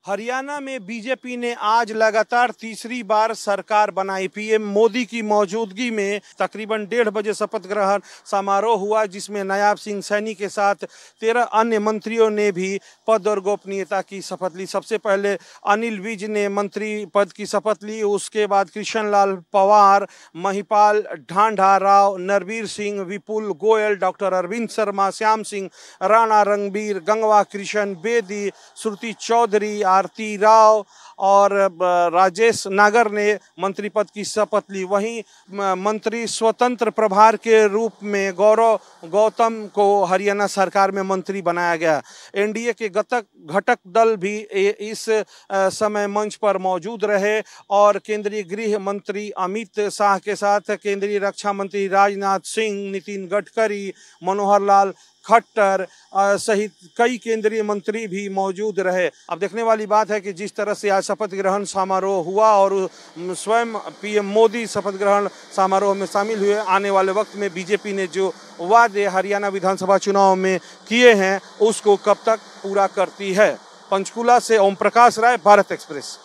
हरियाणा में बीजेपी ने आज लगातार तीसरी बार सरकार बनाई। पीएम मोदी की मौजूदगी में तकरीबन 1:30 बजे शपथ ग्रहण समारोह हुआ, जिसमें नायब सिंह सैनी के साथ 13 अन्य मंत्रियों ने भी पद और गोपनीयता की शपथ ली। सबसे पहले अनिल विज ने मंत्री पद की शपथ ली। उसके बाद कृष्ण लाल पंवार, महिपाल ढांढा राव, नरवीर सिंह, विपुल गोयल, डॉक्टर अरविंद शर्मा, श्याम सिंह राणा, रणबीर गंगवा, कृष्ण बेदी, श्रुति चौधरी, आरती राव और राजेश नागर ने मंत्री पद की शपथ ली। वहीं मंत्री स्वतंत्र प्रभार के रूप में गौरव गौतम को हरियाणा सरकार में मंत्री बनाया गया। एनडीए के घटक दल भी इस समय मंच पर मौजूद रहे और केंद्रीय गृह मंत्री अमित शाह के साथ केंद्रीय रक्षा मंत्री राजनाथ सिंह, नितिन गडकरी, मनोहर लाल खट्टर सहित कई केंद्रीय मंत्री भी मौजूद रहे। अब देखने वाली बात है कि जिस तरह से आज शपथ ग्रहण समारोह हुआ और स्वयं पीएम मोदी शपथ ग्रहण समारोह में शामिल हुए, आने वाले वक्त में बीजेपी ने जो वादे हरियाणा विधानसभा चुनाव में किए हैं उसको कब तक पूरा करती है। पंचकुला से ओम प्रकाश राय, भारत एक्सप्रेस।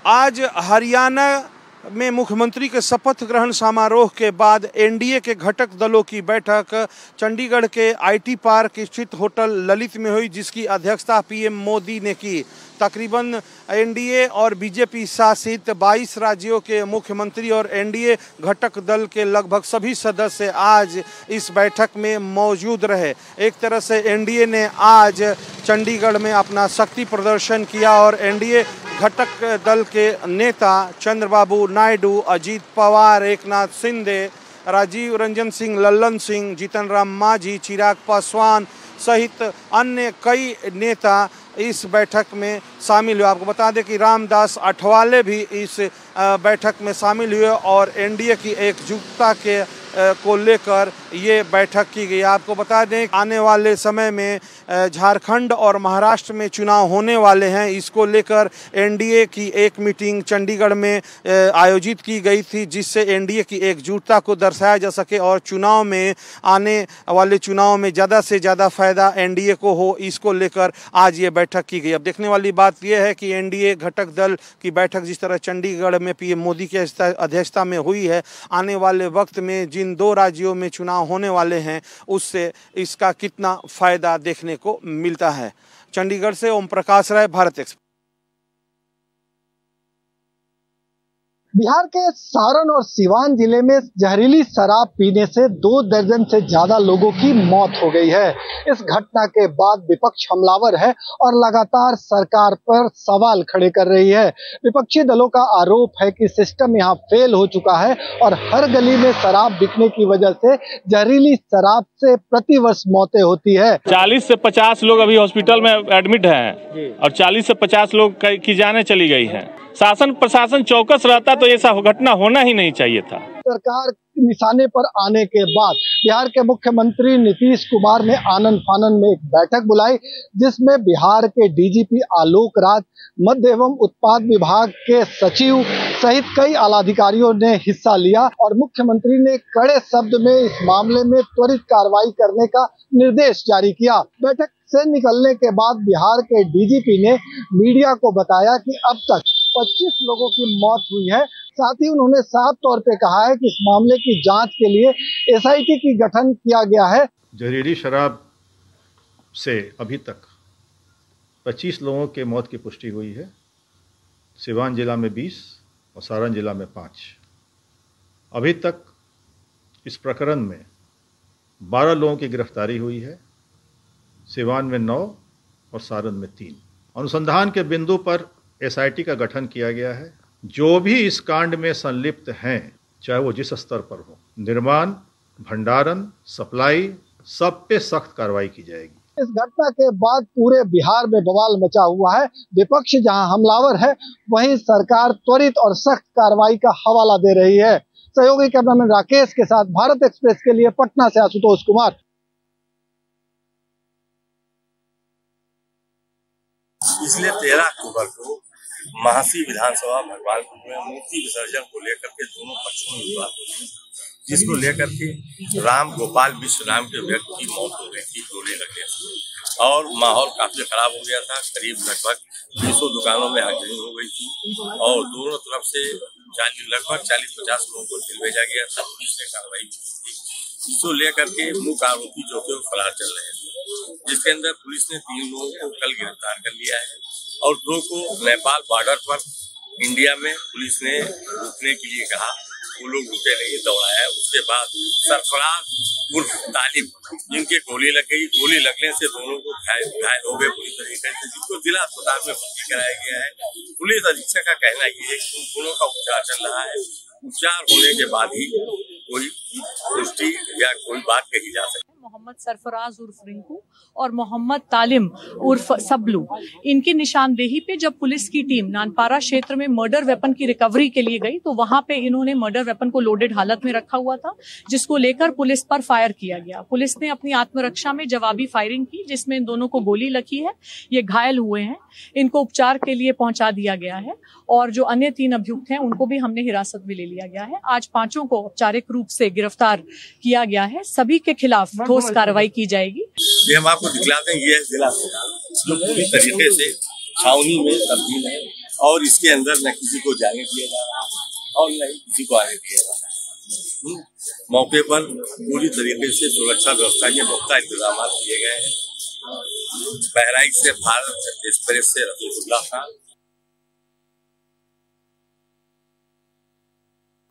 आज हरियाणा में मुख्यमंत्री के शपथ ग्रहण समारोह के बाद एनडीए के घटक दलों की बैठक चंडीगढ़ के आईटी पार्क स्थित होटल ललित में हुई, जिसकी अध्यक्षता पीएम मोदी ने की। तकरीबन एनडीए और बीजेपी शासित 22 राज्यों के मुख्यमंत्री और एनडीए घटक दल के लगभग सभी सदस्य आज इस बैठक में मौजूद रहे। एक तरह से एनडीए ने आज चंडीगढ़ में अपना शक्ति प्रदर्शन किया और एनडीए घटक दल के नेता चंद्रबाबू नायडू, अजीत पवार, एकनाथ शिंदे, राजीव रंजन सिंह, लल्लन सिंह, जीतन राम मांझी, चिराग पासवान सहित अन्य कई नेता इस बैठक में शामिल हुए। आपको बता दें कि रामदास अठवाले भी इस बैठक में शामिल हुए और एनडीए की एकजुटता के को लेकर ये बैठक की गई। आपको बता दें आने वाले समय में झारखंड और महाराष्ट्र में चुनाव होने वाले हैं। इसको लेकर एनडीए की एक मीटिंग चंडीगढ़ में आयोजित की गई थी, जिससे एनडीए की एकजुटता को दर्शाया जा सके और चुनाव में आने वाले चुनाव में ज़्यादा से ज़्यादा फायदा एनडीए को हो, इसको लेकर आज ये बैठक की गई। अब देखने वाली बात यह है कि एनडीए घटक दल की बैठक जिस तरह चंडीगढ़ में पीएम मोदी की अध्यक्षता में हुई है, आने वाले वक्त में जिन 2 राज्यों में चुनाव होने वाले हैं उससे इसका कितना फायदा देखने को मिलता है। चंडीगढ़ से ओम प्रकाश राय, भारत एक्सप्रेस। बिहार के सारण और सिवान जिले में जहरीली शराब पीने से 2 दर्जन से ज्यादा लोगों की मौत हो गई है। इस घटना के बाद विपक्ष हमलावर है और लगातार सरकार पर सवाल खड़े कर रही है। विपक्षी दलों का आरोप है कि सिस्टम यहां फेल हो चुका है और हर गली में शराब बिकने की वजह से जहरीली शराब से प्रतिवर्ष मौतें होती है। 40 से 50 लोग अभी हॉस्पिटल में एडमिट हैं और 40 से 50 लोग की जानें चली गई हैं। शासन प्रशासन चौकस रहता तो ऐसा घटना होना ही नहीं चाहिए था। सरकार निशाने पर आने के बाद बिहार के मुख्यमंत्री नीतीश कुमार ने आनन फानन में एक बैठक बुलाई, जिसमें बिहार के डीजीपी आलोक राज, मद्य एवं उत्पाद विभाग के सचिव सहित कई आलाधिकारियों ने हिस्सा लिया और मुख्यमंत्री ने कड़े शब्द में इस मामले में त्वरित कार्रवाई करने का निर्देश जारी किया। बैठक से निकलने के बाद बिहार के डीजीपी ने मीडिया को बताया कि अब तक 25 लोगों की मौत हुई है। साथ ही उन्होंने साफ तौर पे कहा है कि इस मामले की जांच के लिए एसआईटी की गठन किया गया है। जहरीली शराब से अभी तक 25 लोगों के मौत की पुष्टि हुई है। सिवान जिला में 20 और सारण जिला में 5। अभी तक इस प्रकरण में 12 लोगों की गिरफ्तारी हुई है। सिवान में 9 और सारण में 3। अनुसंधान के बिंदु पर एसआईटी का गठन किया गया है। जो भी इस कांड में संलिप्त हैं, चाहे वो जिस स्तर पर हो, निर्माण, भंडारण, सप्लाई, सब पे सख्त कार्रवाई की जाएगी। इस घटना के बाद पूरे बिहार में बवाल मचा हुआ है। विपक्ष जहां हमलावर है, वहीं सरकार त्वरित और सख्त कार्रवाई का हवाला दे रही है। सहयोगी कैमरामैन राकेश के साथ भारत एक्सप्रेस के लिए पटना से आशुतोष कुमार। इसलिए 13 अक्टूबर को महासी विधानसभा भगवानपुर में मूर्ति विसर्जन को लेकर के दोनों पक्षों में विवाद हुई, जिसको लेकर के राम गोपाल विश्व नाम के व्यक्ति की मौत हो गई थी गोली लगने से। और माहौल काफी खराब हो गया था। करीब लगभग 200 दुकानों में आगजनी हो गई थी और दोनों तरफ से लगभग 40-50 लोगों को जेल भेजा गया था। पुलिस ने कार्रवाई की थी, इसको लेकर के मुख्य आरोपी जो थे वो फरार चल रहे थे, जिसके अंदर पुलिस ने 3 लोगों को कल गिरफ्तार कर लिया है और 2 को नेपाल बॉर्डर पर इंडिया में पुलिस ने रुकने के लिए कहा, वो लोग रुके नहीं, दौड़ाया। उसके बाद सरफराज उर्फ तालिम, जिनके गोली लग गई, गोली लगने से दोनों को घायल हो गए पूरी तरीके से, जिनको जिला अस्पताल में भर्ती कराया गया है। पुलिस अधीक्षक का कहना ये है कि उन दोनों का उपचार चल रहा है, उपचार होने के बाद ही कोई पुष्टि या कोई बात कही जा सकती है। मोहम्मद सरफराज उर्फ रिंकू और मोहम्मद तालिम उर्फ सबलू, इनकी निशानदेही पे जब पुलिस की टीम नानपारा क्षेत्र में मर्डर वेपन की रिकवरी के लिए गई तो वहां पे इन्होंने मर्डर वेपन को लोडेड हालत में रखा हुआ था, जिसको लेकर पुलिस पर फायर किया गया। पुलिस ने अपनी आत्मरक्षा में जवाबी फायरिंग की, जिसमें इन दोनों को गोली लगी है। ये घायल हुए हैं, इनको उपचार के लिए पहुंचा दिया गया है और जो अन्य 3 अभियुक्त हैं उनको भी हमने हिरासत में ले लिया गया है। आज 5 को औपचारिक रूप से गिरफ्तार किया गया है। सभी के खिलाफ ठोस कार्रवाई की जाएगी। ये हम आपको दिखलाते हैं, ये है जिला जो पूरी तरीके से छावनी में तब्दील है और इसके अंदर न किसी को जाने दिया जा रहा है और न ही किसी को आने दिया जा रहा है। मौके पर पूरी तरीके से सुरक्षा व्यवस्था के पुख्ता इंतजाम किए गए हैं। बहराइच से भारत एक्सप्रेस से रफीकुल्लाह खान।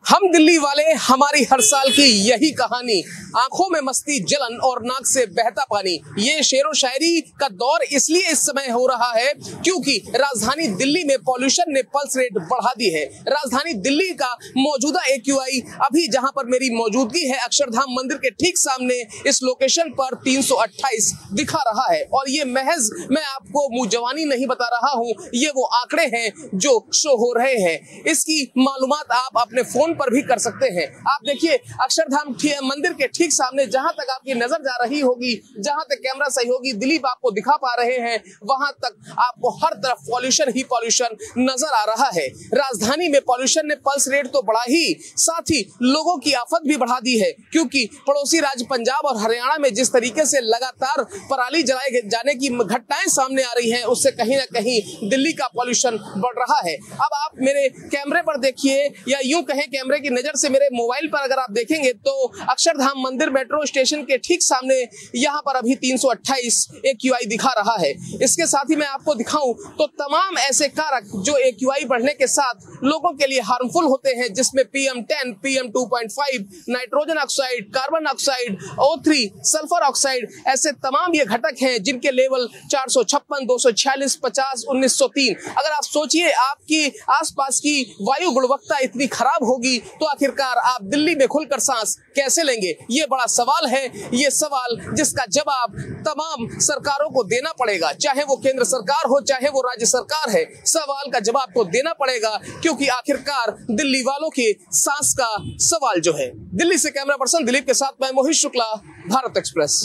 हम दिल्ली वाले, हमारी हर साल की यही कहानी, आंखों में मस्ती, जलन और नाक से बहता पानी। ये शेरो शायरी का दौर इसलिए इस समय हो रहा है क्योंकि राजधानी दिल्ली में पॉल्यूशन ने पल्स रेट बढ़ा दी है। राजधानी दिल्ली का मौजूदा AQI अभी जहां पर मेरी मौजूदगी है अक्षरधाम मंदिर के ठीक सामने इस लोकेशन पर 328 दिखा रहा है और ये महज मैं आपको मुंह जवानी नहीं बता रहा हूं, ये वो आंकड़े हैं जो शो हो रहे हैं। इसकी मालूमात आप अपने फोन पर भी कर सकते हैं। आप देखिए अक्षरधाम मंदिर के ठीक सामने जहां तक आपकी नजर जा रही होगी, जहां तक कैमरा सही होगी, दिलीप आपको दिखा पा रहे हैं, वहां तक आपको हर तरफ पॉल्यूशन ही पॉल्यूशन नजर आ रहा है। राजधानी में पॉल्यूशन ने पल्स रेट तो बढ़ा ही, साथ ही लोगों की आफत भी बढ़ा दी है क्योंकि पड़ोसी राज्य पंजाब और हरियाणा में जिस तरीके से लगातार पराली जलाए जाने की घटनाएं सामने आ रही हैं, उससे कहीं ना कहीं दिल्ली का पॉल्यूशन बढ़ रहा है। अब आप मेरे कैमरे पर देखिए या यूं कहें कैमरे की नजर से मेरे मोबाइल पर अगर आप देखेंगे तो अक्षरधाम मंदिर मेट्रो स्टेशन के ठीक सामने यहां पर अभी 328 AQI दिखा रहा है। इसके साथ ही मैं आपको दिखाऊं तो तमाम ऐसे कारक जो AQI बढ़ने के साथ लोगों के लिए हार्मफुल होते हैं, जिसमें PM10, PM2.5, nitrogen oxide, carbon oxide, O3, sulphur oxide, ऐसे तमाम ये घटक हैं जिनके लेवल 456, 246, 50, 1903। अगर आप सोचिए आपकी आसपास की वायु गुणवत्ता इतनी खराब होगी तो आखिरकार आप दिल्ली में खुलकर सांस कैसे लेंगे? ये बड़ा सवाल है। ये सवाल जिसका जवाब तमाम सरकारों को देना पड़ेगा, चाहे वो केंद्र सरकार हो चाहे वो राज्य सरकार है। सवाल का जवाब तो देना पड़ेगा क्योंकि आखिरकार दिल्ली वालों के सांस का सवाल जो है। दिल्ली से कैमरा पर्सन दिलीप के साथ मैं मोहित शुक्ला, भारत एक्सप्रेस।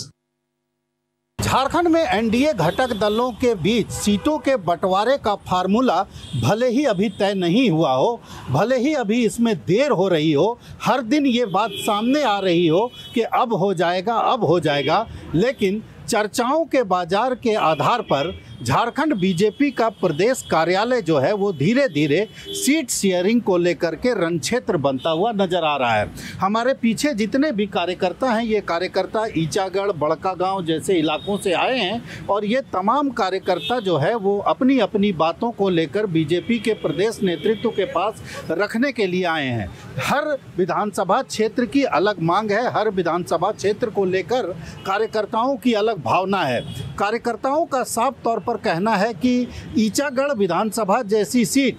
झारखंड में एनडीए घटक दलों के बीच सीटों के बंटवारे का फार्मूला भले ही अभी तय नहीं हुआ हो, भले ही अभी इसमें देर हो रही हो, हर दिन ये बात सामने आ रही हो कि अब हो जाएगा, लेकिन चर्चाओं के बाजार के आधार पर झारखंड बीजेपी का प्रदेश कार्यालय जो है वो धीरे धीरे सीट शेयरिंग को लेकर के रणक्षेत्र बनता हुआ नजर आ रहा है। हमारे पीछे जितने भी कार्यकर्ता हैं, ये कार्यकर्ता ईचागढ़, बड़कागांव जैसे इलाकों से आए हैं और ये तमाम कार्यकर्ता जो है वो अपनी अपनी बातों को लेकर बीजेपी के प्रदेश नेतृत्व के पास रखने के लिए आए हैं। हर विधानसभा क्षेत्र की अलग मांग है, हर विधानसभा क्षेत्र को लेकर कार्यकर्ताओं की अलग भावना है। कार्यकर्ताओं का साफ तौर पर कहना है कि ईचागढ़ विधानसभा जैसी सीट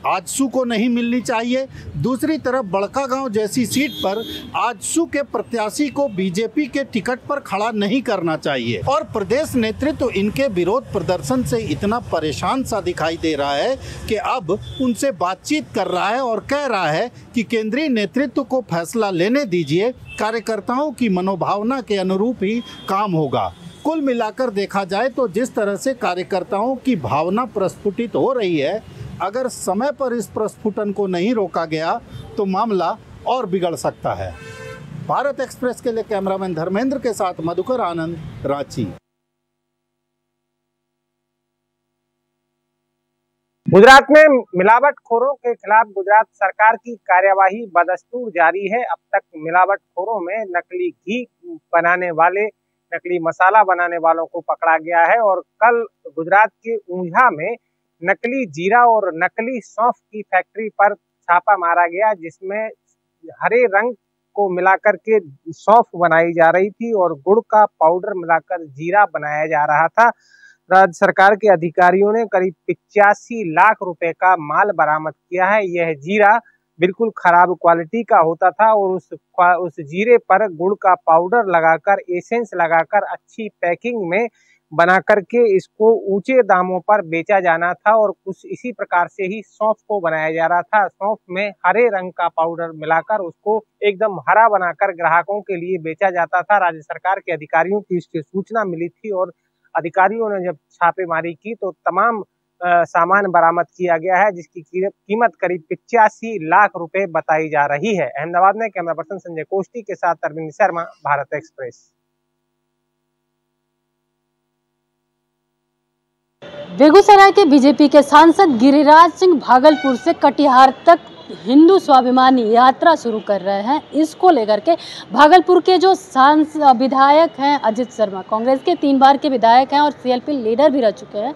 आजसू को नहीं मिलनी चाहिए, दूसरी तरफ बड़कागांव जैसी सीट पर आजसू के प्रत्याशी को बीजेपी के टिकट पर खड़ा नहीं करना चाहिए और प्रदेश नेतृत्व इनके विरोध प्रदर्शन से इतना परेशान सा दिखाई दे रहा है कि अब उनसे बातचीत कर रहा है और कह रहा है कि केंद्रीय नेतृत्व को फैसला लेने दीजिए, कार्यकर्ताओं की मनोभावना के अनुरूप ही काम होगा। कुल मिलाकर देखा जाए तो जिस तरह से कार्यकर्ताओं की भावना प्रस्फुटित हो रही है, अगर समय पर इस प्रस्फुटन को नहीं रोका गया तो मामला और बिगड़ सकता है। भारत एक्सप्रेस के लिए कैमरामैन धर्मेंद्र के साथ मधुकर आनंद, रांची। गुजरात में मिलावटखोरों के खिलाफ गुजरात सरकार की कार्यवाही बदस्तूर जारी है। अब तक मिलावटखोरों में नकली घी बनाने वाले, नकली मसाला बनाने वालों को पकड़ा गया है और कल गुजरात के ऊंझा में नकली जीरा और नकली सौंफ की फैक्ट्री पर छापा मारा गया, जिसमें हरे रंग को मिलाकर के सौंफ बनाई जा रही थी और गुड़ का पाउडर मिलाकर जीरा बनाया जा रहा था। राज्य सरकार के अधिकारियों ने करीब 85 लाख रुपए का माल बरामद किया है। यह जीरा बिल्कुल खराब क्वालिटी का होता था और उस जीरे पर गुड़ का पाउडर लगाकर, एसेंस लगाकर अच्छी पैकिंग में बना करके इसको ऊंचे दामों पर बेचा जाना था और कुछ इसी प्रकार से ही सौंफ को बनाया जा रहा था। सौंफ में हरे रंग का पाउडर मिलाकर उसको एकदम हरा बनाकर ग्राहकों के लिए बेचा जाता था। राज्य सरकार के अधिकारियों की इसकी सूचना मिली थी और अधिकारियों ने जब छापेमारी की तो तमाम सामान बरामद किया गया है, जिसकी कीमत करीब 85 लाख रुपए बताई जा रही है। अहमदाबाद में कैमरा पर्सन संजय कोष्टी के साथ अरविंद शर्मा, भारत एक्सप्रेस। बेगूसराय के बीजेपी के सांसद गिरिराज सिंह भागलपुर से कटिहार तक हिंदू स्वाभिमानी यात्रा शुरू कर रहे हैं। इसको लेकर के भागलपुर के जो विधायक हैं अजित शर्मा, कांग्रेस के 3 बार के विधायक हैं और सीएलपी लीडर भी रह चुके हैं,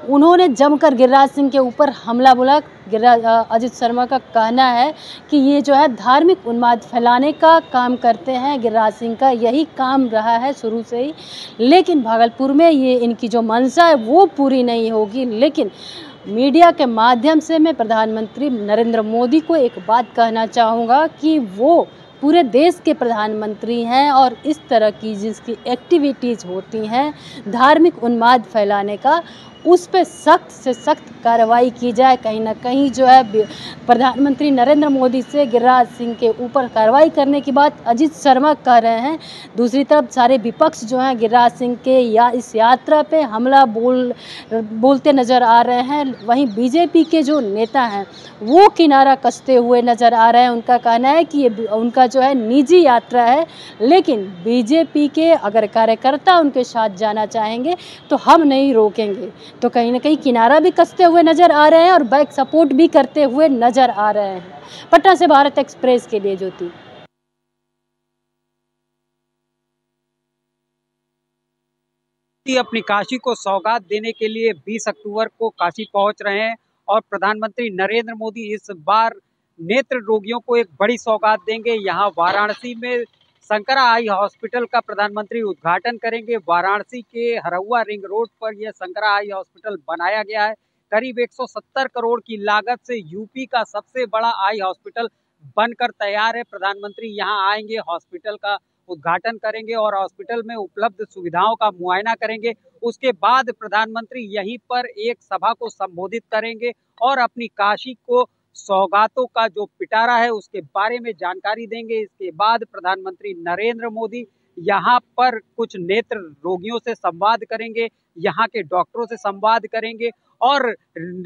उन्होंने जमकर गिरिराज सिंह के ऊपर हमला बोला। अजित शर्मा का कहना है कि ये जो है धार्मिक उन्माद फैलाने का काम करते हैं। गिरिराज सिंह का यही काम रहा है शुरू से ही, लेकिन भागलपुर में ये इनकी जो मंशा है वो पूरी नहीं होगी। लेकिन मीडिया के माध्यम से मैं प्रधानमंत्री नरेंद्र मोदी को एक बात कहना चाहूँगा कि वो पूरे देश के प्रधानमंत्री हैं और इस तरह की जिसकी एक्टिविटीज़ होती हैं धार्मिक उन्माद फैलाने का, उस पर सख्त से सख्त कार्रवाई की जाए। कहीं ना कहीं जो है प्रधानमंत्री नरेंद्र मोदी से गिरिराज सिंह के ऊपर कार्रवाई करने की बात अजित शर्मा कह रहे हैं। दूसरी तरफ सारे विपक्ष जो हैं गिरिराज सिंह के या इस यात्रा पे हमला बोलते नज़र आ रहे हैं। वहीं बीजेपी के जो नेता हैं वो किनारा कसते हुए नज़र आ रहे हैं। उनका कहना है कि ये उनका जो है निजी यात्रा है, लेकिन बीजेपी के अगर कार्यकर्ता उनके साथ जाना चाहेंगे तो हम नहीं रोकेंगे। तो कहीं ना कहीं किनारा भी कसते हुए नजर आ रहे हैं और बैक सपोर्ट भी करते हुए नजर आ रहे हैं। पटना से भारत एक्सप्रेस के लिए ज्योति। अपनी काशी को सौगात देने के लिए 20 अक्टूबर को काशी पहुंच रहे हैं और प्रधानमंत्री नरेंद्र मोदी इस बार नेत्र रोगियों को एक बड़ी सौगात देंगे। यहाँ वाराणसी में शंकरा आई हॉस्पिटल का प्रधानमंत्री उद्घाटन करेंगे। वाराणसी के हरहुआ रिंग रोड पर यह शंकरा आई हॉस्पिटल बनाया गया है। करीब 170 करोड़ की लागत से यूपी का सबसे बड़ा आई हॉस्पिटल बनकर तैयार है। प्रधानमंत्री यहाँ आएंगे, हॉस्पिटल का उद्घाटन करेंगे और हॉस्पिटल में उपलब्ध सुविधाओं का मुआयना करेंगे। उसके बाद प्रधानमंत्री यहीं पर एक सभा को संबोधित करेंगे और अपनी काशी को सौगातों का जो पिटारा है उसके बारे में जानकारी देंगे। इसके बाद प्रधानमंत्री नरेंद्र मोदी यहाँ पर कुछ नेत्र रोगियों से संवाद करेंगे, यहाँ के डॉक्टरों से संवाद करेंगे और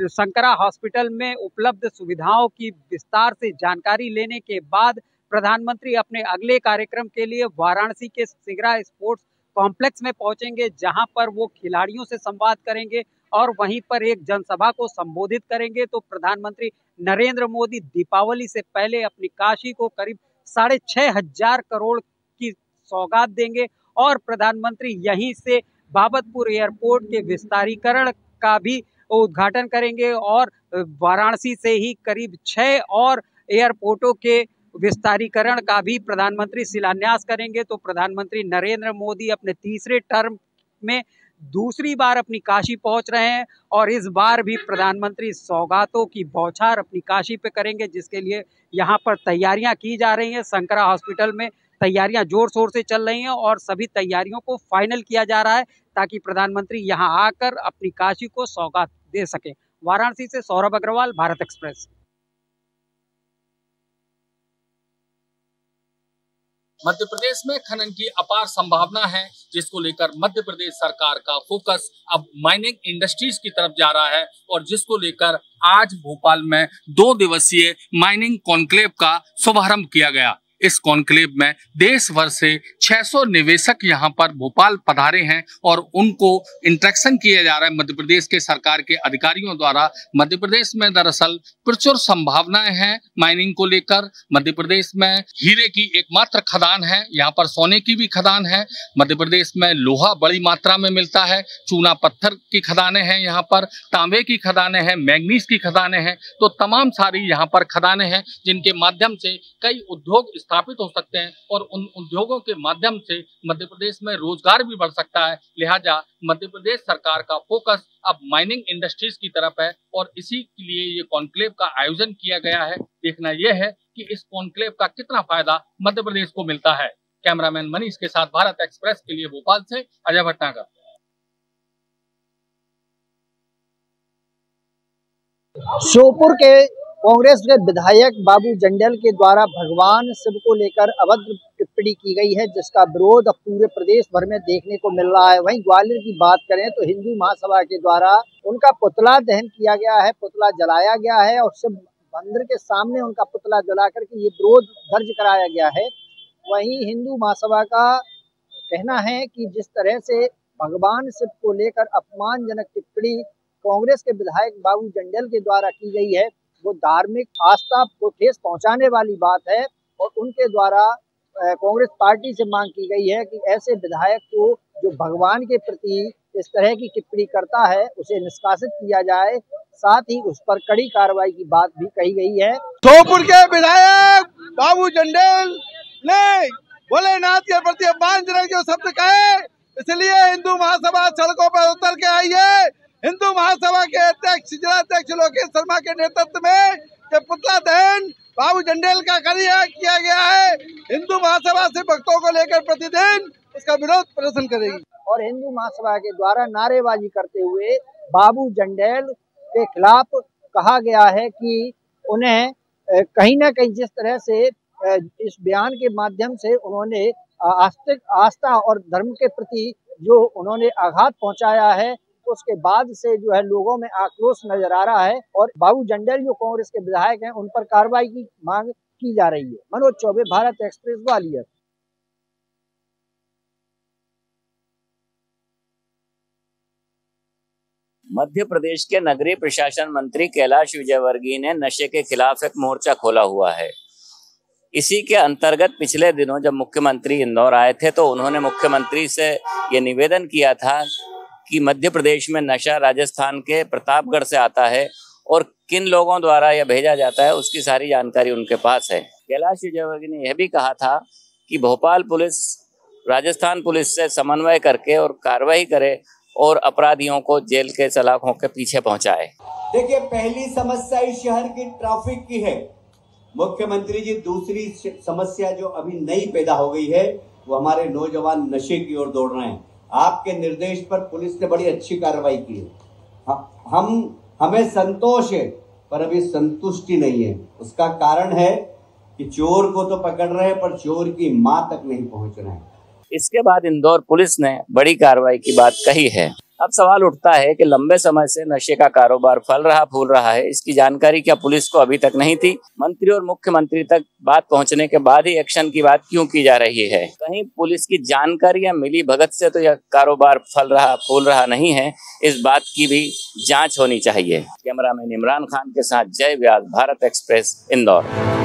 शंकरा हॉस्पिटल में उपलब्ध सुविधाओं की विस्तार से जानकारी लेने के बाद प्रधानमंत्री अपने अगले कार्यक्रम के लिए वाराणसी के सिगरा स्पोर्ट्स कॉम्प्लेक्स में पहुंचेंगे, जहां पर वो खिलाड़ियों से संवाद करेंगे और वहीं पर एक जनसभा को संबोधित करेंगे। तो प्रधानमंत्री नरेंद्र मोदी दीपावली से पहले अपनी काशी को करीब 6,500 करोड़ की सौगात देंगे और प्रधानमंत्री यहीं से बाबतपुर एयरपोर्ट के विस्तारीकरण का भी उद्घाटन करेंगे और वाराणसी से ही करीब 6 और एयरपोर्टों के विस्तारीकरण का भी प्रधानमंत्री शिलान्यास करेंगे। तो प्रधानमंत्री नरेंद्र मोदी अपने तीसरे टर्म में दूसरी बार अपनी काशी पहुंच रहे हैं और इस बार भी प्रधानमंत्री सौगातों की बौछार अपनी काशी पे करेंगे, जिसके लिए यहाँ पर तैयारियां की जा रही हैं। शंकरा हॉस्पिटल में तैयारियां जोर शोर से चल रही हैं और सभी तैयारियों को फाइनल किया जा रहा है ताकि प्रधानमंत्री यहाँ आकर अपनी काशी को सौगात दे सके। वाराणसी से सौरभ अग्रवाल, भारत एक्सप्रेस। मध्य प्रदेश में खनन की अपार संभावना है, जिसको लेकर मध्य प्रदेश सरकार का फोकस अब माइनिंग इंडस्ट्रीज की तरफ जा रहा है और जिसको लेकर आज भोपाल में 2 दिवसीय माइनिंग कॉन्क्लेव का शुभारंभ किया गया। इस कॉन्क्लेव में देश भर से 600 निवेशक यहाँ पर भोपाल पधारे हैं और उनको इंट्रैक्शन किया जा रहा है मध्य प्रदेश के सरकार के अधिकारियों द्वारा। मध्य प्रदेश में दरअसल प्रचुर संभावनाएं हैं माइनिंग को लेकर। मध्य प्रदेश में हीरे की एकमात्र खदान है, यहाँ पर सोने की भी खदान है। मध्य प्रदेश में लोहा बड़ी मात्रा में मिलता है, चूना पत्थर की खदानें हैं, यहाँ पर तांबे की खदानें हैं, मैग्नीज की खदानें हैं। तो तमाम सारी यहाँ पर खदानें हैं जिनके माध्यम से कई उद्योग स्थापित हो सकते हैं और उन उद्योगों के माध्यम से मध्य प्रदेश में रोजगार भी बढ़ सकता है। लिहाजा मध्य प्रदेश सरकार का फोकस अब माइनिंग इंडस्ट्रीज की तरफ है और इसी के लिए ये कॉन्क्लेव का आयोजन किया गया है। देखना यह है कि इस कॉन्क्लेव का कितना फायदा मध्य प्रदेश को मिलता है। कैमरामैन मनीष के साथ भारत एक्सप्रेस के लिए भोपाल से अजय भटनागर। श्योपुर के कांग्रेस के विधायक बाबू जंडेल के द्वारा भगवान शिव को लेकर अभद्र टिप्पणी की गई है, जिसका विरोध अब पूरे प्रदेश भर में देखने को मिल रहा है। वहीं ग्वालियर की बात करें तो हिंदू महासभा के द्वारा उनका पुतला दहन किया गया है, पुतला जलाया गया है और शिव मंदिर के सामने उनका पुतला जला करके ये विरोध दर्ज कराया गया है। वहीं हिंदू महासभा का कहना है कि जिस तरह से भगवान शिव को लेकर अपमानजनक टिप्पणी कांग्रेस के विधायक बाबू जंडेल के द्वारा की गई है, वो धार्मिक आस्था को ठेस पहुंचाने वाली बात है और उनके द्वारा कांग्रेस पार्टी से मांग की गई है कि ऐसे विधायक को जो भगवान के प्रति इस तरह की टिप्पणी करता है उसे निष्कासित किया जाए, साथ ही उस पर कड़ी कार्रवाई की बात भी कही गई है। श्योपुर के विधायक बाबू जंडेल ने भोलेनाथ के प्रति अपमानजनक जो शब्द कहे, इसलिए हिंदू महासभा सड़कों पर उतर के आई है। हिंदू महासभा के अध्यक्ष जिलाध्यक्ष लोकेश शर्मा के नेतृत्व में जो पुतला दहन बाबू जंडेल का किया गया है, हिंदू महासभा से भक्तों को लेकर प्रतिदिन उसका विरोध प्रदर्शन करेगी। और हिंदू महासभा के द्वारा नारेबाजी करते हुए बाबू जंडेल के खिलाफ कहा गया है कि उन्हें कहीं न कहीं जिस तरह से इस बयान के माध्यम से उन्होंने आस्था और धर्म के प्रति जो उन्होंने आघात पहुंचाया है, उसके बाद से जो है लोगों में आक्रोश नजर आ रहा है और बाबू जंडेल जो कांग्रेस के विधायक हैं उन पर कार्रवाई की मांग की जा रही है। मनोज चौबे, भारत एक्सप्रेस, ग्वालियर। मध्य प्रदेश के नगरीय प्रशासन मंत्री कैलाश विजयवर्गीय ने नशे के खिलाफ एक मोर्चा खोला हुआ है। इसी के अंतर्गत पिछले दिनों जब मुख्यमंत्री इंदौर आए थे तो उन्होंने मुख्यमंत्री से ये निवेदन किया था कि मध्य प्रदेश में नशा राजस्थान के प्रतापगढ़ से आता है और किन लोगों द्वारा यह भेजा जाता है उसकी सारी जानकारी उनके पास है। कैलाश विजयवर्गीय ने यह भी कहा था कि भोपाल पुलिस राजस्थान पुलिस से समन्वय करके और कार्रवाई करे और अपराधियों को जेल के सलाखों के पीछे पहुंचाए। देखिए, पहली समस्या इस शहर की ट्रैफिक की है मुख्यमंत्री जी। दूसरी समस्या जो अभी नई पैदा हो गई है वो हमारे नौजवान नशे की ओर दौड़ रहे हैं। आपके निर्देश पर पुलिस ने बड़ी अच्छी कार्रवाई की है। हमें संतोष है पर अभी संतुष्टि नहीं है। उसका कारण है कि चोर को तो पकड़ रहे हैं पर चोर की मां तक नहीं पहुंच रहे हैं। इसके बाद इंदौर पुलिस ने बड़ी कार्रवाई की बात कही है। अब सवाल उठता है कि लंबे समय से नशे का कारोबार फल रहा फूल रहा है, इसकी जानकारी क्या पुलिस को अभी तक नहीं थी? मंत्री और मुख्यमंत्री तक बात पहुंचने के बाद ही एक्शन की बात क्यों की जा रही है? कहीं पुलिस की जानकारी या मिली भगत से तो यह कारोबार फल रहा फूल रहा नहीं है, इस बात की भी जांच होनी चाहिए। कैमरामैन इमरान खान के साथ जय व्यास, भारत एक्सप्रेस, इंदौर।